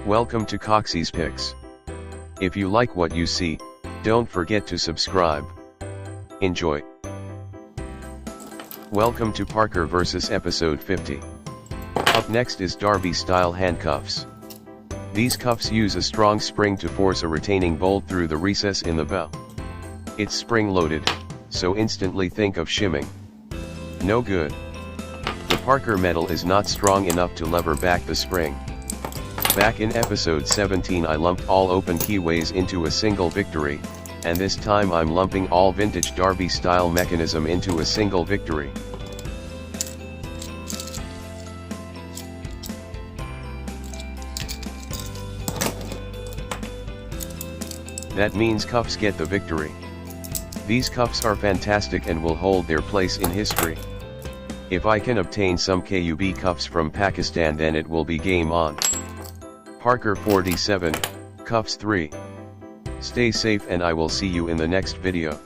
Welcome to Coxie's Picks. If you like what you see, don't forget to subscribe. Enjoy. Welcome to Parker vs. episode 50. Up next is Darby style handcuffs. These cuffs use a strong spring to force a retaining bolt through the recess in the bow. It's spring loaded, so instantly think of shimming. No good. The Parker metal is not strong enough to lever back the spring. Back in episode 17 I lumped all open keyways into a single victory, and this time I'm lumping all vintage Darby style mechanism into a single victory. That means cuffs get the victory. These cuffs are fantastic and will hold their place in history. If I can obtain some KUB cuffs from Pakistan, then it will be game on. Parker 47, Cuffs 3. Stay safe and I will see you in the next video.